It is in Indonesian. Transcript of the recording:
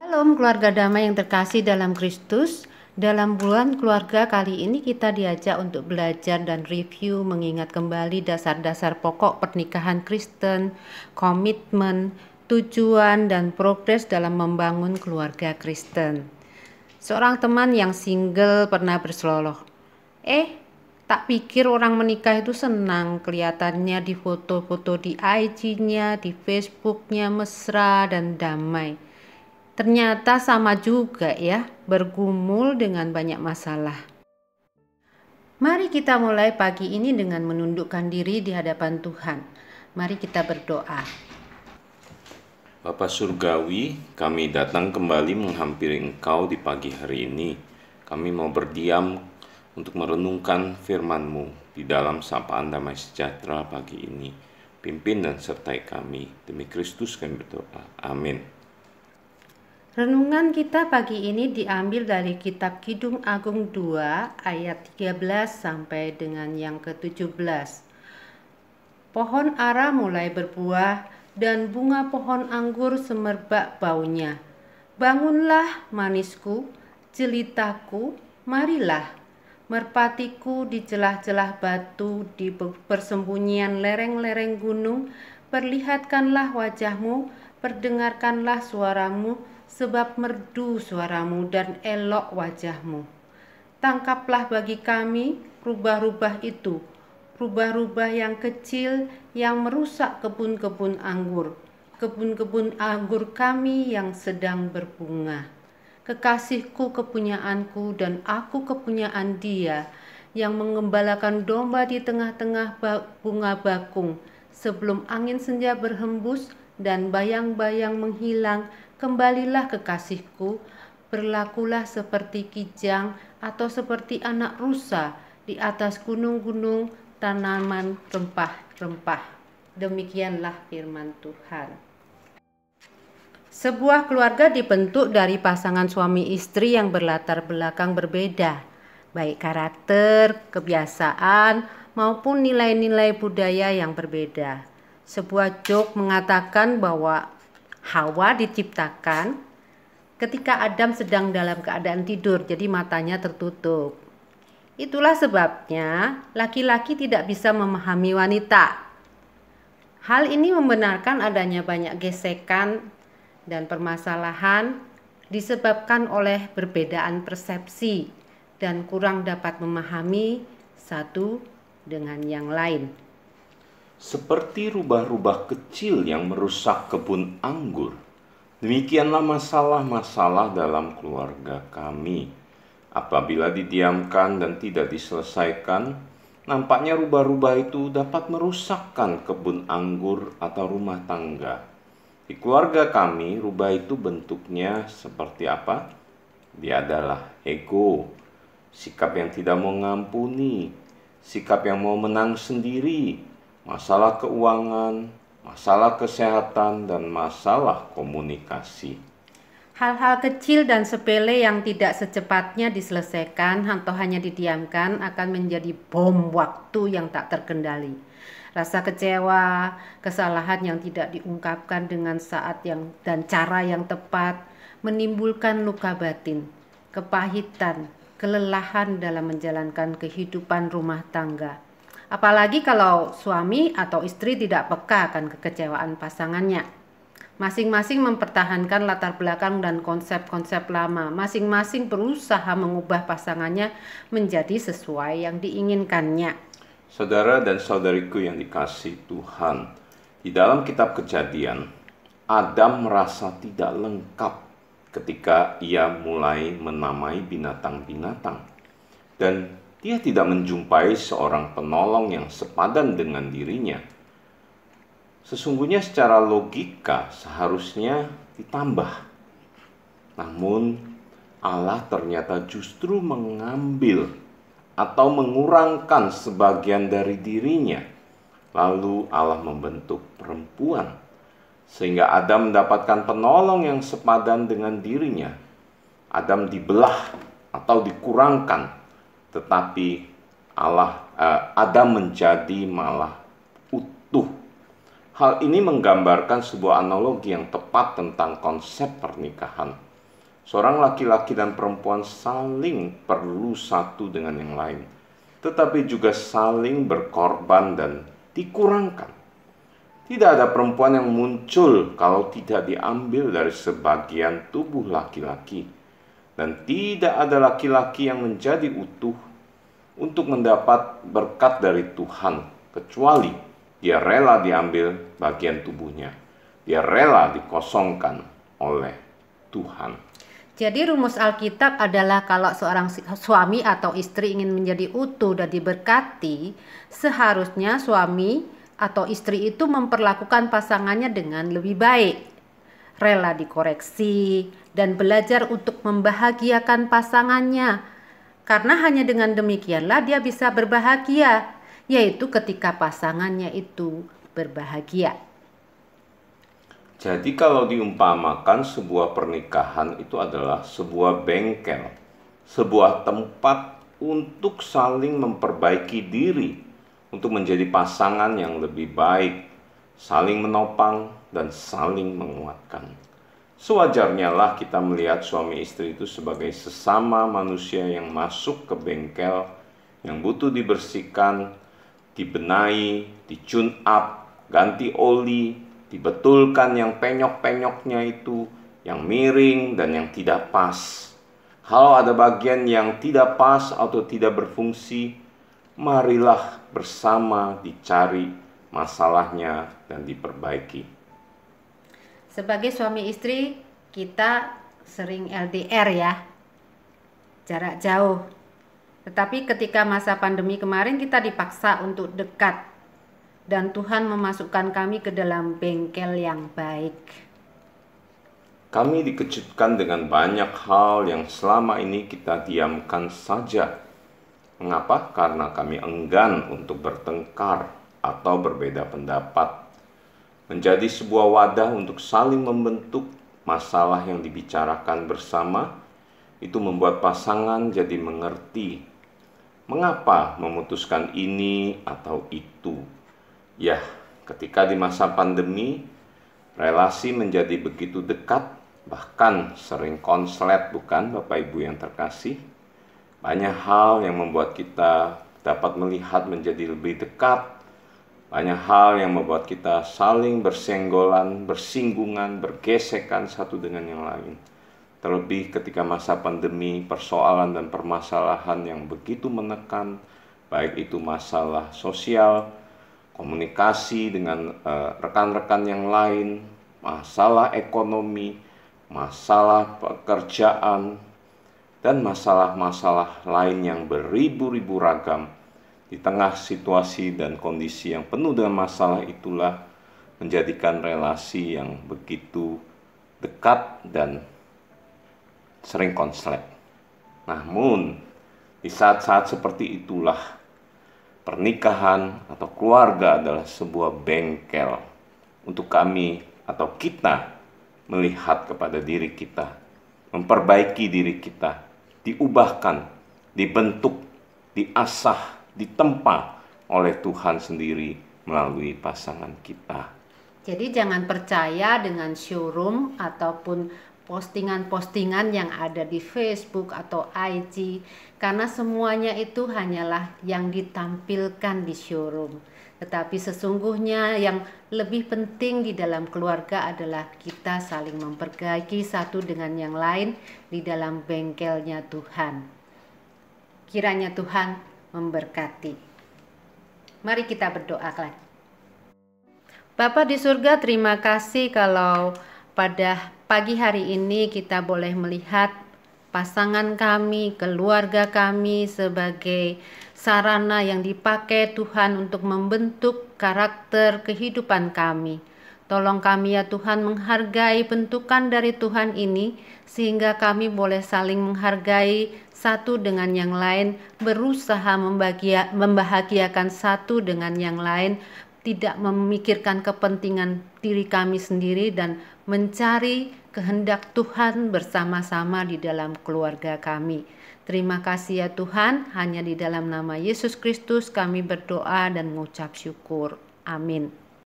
Shalom keluarga damai yang terkasih dalam Kristus. Dalam bulan keluarga kali ini kita diajak untuk belajar dan review mengingat kembali dasar-dasar pokok pernikahan Kristen, komitmen, tujuan, dan progres dalam membangun keluarga Kristen. Seorang teman yang single pernah berseloloh, tak pikir orang menikah itu senang, kelihatannya di foto-foto di IG-nya, di Facebook-nya mesra dan damai. Ternyata sama juga ya, bergumul dengan banyak masalah. Mari kita mulai pagi ini dengan menundukkan diri di hadapan Tuhan. Mari kita berdoa. Bapa Surgawi, kami datang kembali menghampiri Engkau di pagi hari ini. Kami mau berdiam untuk merenungkan firman-Mu di dalam sapaan damai sejahtera pagi ini. Pimpin dan sertai kami. Demi Kristus kami berdoa. Amin. Renungan kita pagi ini diambil dari kitab Kidung Agung 2 ayat 13 sampai dengan yang ke-17. Pohon ara mulai berbuah dan bunga pohon anggur semerbak baunya. Bangunlah manisku, jelitaku, marilah. Merpatiku di celah-celah batu, di persembunyian lereng-lereng gunung, perlihatkanlah wajahmu, perdengarkanlah suaramu, sebab merdu suaramu dan elok wajahmu. Tangkaplah bagi kami rubah-rubah itu, rubah-rubah yang kecil yang merusak kebun-kebun anggur kami yang sedang berbunga. Kekasihku kepunyaanku dan aku kepunyaan dia, yang mengembalakan domba di tengah-tengah bunga bakung. Sebelum angin senja berhembus dan bayang-bayang menghilang, kembalilah kekasihku, berlakulah seperti kijang atau seperti anak rusa di atas gunung-gunung tanaman rempah-rempah. Demikianlah firman Tuhan. Sebuah keluarga dibentuk dari pasangan suami istri yang berlatar belakang berbeda, baik karakter, kebiasaan, maupun nilai-nilai budaya yang berbeda. Sebuah joke mengatakan bahwa Hawa diciptakan ketika Adam sedang dalam keadaan tidur, jadi matanya tertutup. Itulah sebabnya laki-laki tidak bisa memahami wanita. Hal ini membenarkan adanya banyak gesekan dan permasalahan disebabkan oleh perbedaan persepsi dan kurang dapat memahami satu dengan yang lain. Seperti rubah-rubah kecil yang merusak kebun anggur, demikianlah masalah-masalah dalam keluarga kami. Apabila didiamkan dan tidak diselesaikan, nampaknya rubah-rubah itu dapat merusakkan kebun anggur atau rumah tangga. Di keluarga kami, rubah itu bentuknya seperti apa? Dia adalah ego, sikap yang tidak mau mengampuni, sikap yang mau menang sendiri, masalah keuangan, masalah kesehatan, dan masalah komunikasi. Hal-hal kecil dan sepele yang tidak secepatnya diselesaikan atau hanya didiamkan akan menjadi bom waktu yang tak terkendali. Rasa kecewa, kesalahan yang tidak diungkapkan dengan saat dan cara yang tepat menimbulkan luka batin, kepahitan, kelelahan dalam menjalankan kehidupan rumah tangga. Apalagi kalau suami atau istri tidak peka akan kekecewaan pasangannya. Masing-masing mempertahankan latar belakang dan konsep-konsep lama. Masing-masing berusaha mengubah pasangannya menjadi sesuai yang diinginkannya. Saudara dan saudariku yang dikasihi Tuhan, di dalam kitab Kejadian, Adam merasa tidak lengkap ketika ia mulai menamai binatang-binatang. Dan dia tidak menjumpai seorang penolong yang sepadan dengan dirinya. Sesungguhnya secara logika seharusnya ditambah. Namun Allah ternyata justru mengambil atau mengurangkan sebagian dari dirinya. Lalu Allah membentuk perempuan, sehingga Adam mendapatkan penolong yang sepadan dengan dirinya. Adam dibelah atau dikurangkan, tetapi Adam menjadi malah utuh. Hal ini menggambarkan sebuah analogi yang tepat tentang konsep pernikahan. Seorang laki-laki dan perempuan saling perlu satu dengan yang lain, tetapi juga saling berkorban dan dikurangkan. Tidak ada perempuan yang muncul kalau tidak diambil dari sebagian tubuh laki-laki, dan tidak ada laki-laki yang menjadi utuh untuk mendapat berkat dari Tuhan, kecuali dia rela diambil bagian tubuhnya. Dia rela dikosongkan oleh Tuhan. Jadi rumus Alkitab adalah kalau seorang suami atau istri ingin menjadi utuh dan diberkati, seharusnya suami atau istri itu memperlakukan pasangannya dengan lebih baik, rela dikoreksi, dan belajar untuk membahagiakan pasangannya. Karena hanya dengan demikianlah dia bisa berbahagia, yaitu ketika pasangannya itu berbahagia. Jadi kalau diumpamakan sebuah pernikahan itu adalah sebuah bengkel, sebuah tempat untuk saling memperbaiki diri, untuk menjadi pasangan yang lebih baik, saling menopang dan saling menguatkan. Sewajarnya lah kita melihat suami istri itu sebagai sesama manusia yang masuk ke bengkel, yang butuh dibersihkan, dibenahi, di-tune up, ganti oli, dibetulkan yang penyok-penyoknya itu, yang miring dan yang tidak pas. Kalau ada bagian yang tidak pas atau tidak berfungsi, marilah bersama dicari masalahnya dan diperbaiki. Sebagai suami istri, kita sering LDR ya, jarak jauh. Tetapi ketika masa pandemi kemarin kita dipaksa untuk dekat, dan Tuhan memasukkan kami ke dalam bengkel yang baik. Kami dikejutkan dengan banyak hal yang selama ini kita diamkan saja. Mengapa? Karena kami enggan untuk bertengkar atau berbeda pendapat. Menjadi sebuah wadah untuk saling membentuk masalah yang dibicarakan bersama, itu membuat pasangan jadi mengerti mengapa memutuskan ini atau itu. Ya, ketika di masa pandemi, relasi menjadi begitu dekat, bahkan sering konslet, bukan Bapak Ibu yang terkasih? Banyak hal yang membuat kita dapat melihat menjadi lebih dekat. Banyak hal yang membuat kita saling bersenggolan, bersinggungan, bergesekan satu dengan yang lain. Terlebih ketika masa pandemi, persoalan dan permasalahan yang begitu menekan, baik itu masalah sosial, komunikasi dengan rekan-rekan yang lain, masalah ekonomi, masalah pekerjaan, dan masalah-masalah lain yang beribu-ribu ragam. Di tengah situasi dan kondisi yang penuh dengan masalah itulah menjadikan relasi yang begitu dekat dan sering konslet. Namun, di saat-saat seperti itulah pernikahan atau keluarga adalah sebuah bengkel untuk kami atau kita melihat kepada diri kita, memperbaiki diri kita, diubahkan, dibentuk, diasah, ditempa oleh Tuhan sendiri melalui pasangan kita. Jadi jangan percaya dengan showroom ataupun postingan-postingan yang ada di Facebook atau IG, karena semuanya itu hanyalah yang ditampilkan di showroom. Tetapi sesungguhnya yang lebih penting di dalam keluarga adalah kita saling memperbaiki satu dengan yang lain di dalam bengkelnya Tuhan. Kiranya Tuhan memberkati. Mari kita berdoa lagi. Bapa di surga, terima kasih kalau pada pagi hari ini kita boleh melihat pasangan kami, keluarga kami sebagai sarana yang dipakai Tuhan untuk membentuk karakter kehidupan kami. Tolong kami ya Tuhan menghargai bentukan dari Tuhan ini, sehingga kami boleh saling menghargai satu dengan yang lain, berusaha membahagiakan satu dengan yang lain, tidak memikirkan kepentingan diri kami sendiri dan mencari kehendak Tuhan bersama-sama di dalam keluarga kami. Terima kasih ya Tuhan, hanya di dalam nama Yesus Kristus kami berdoa dan mengucap syukur. Amin.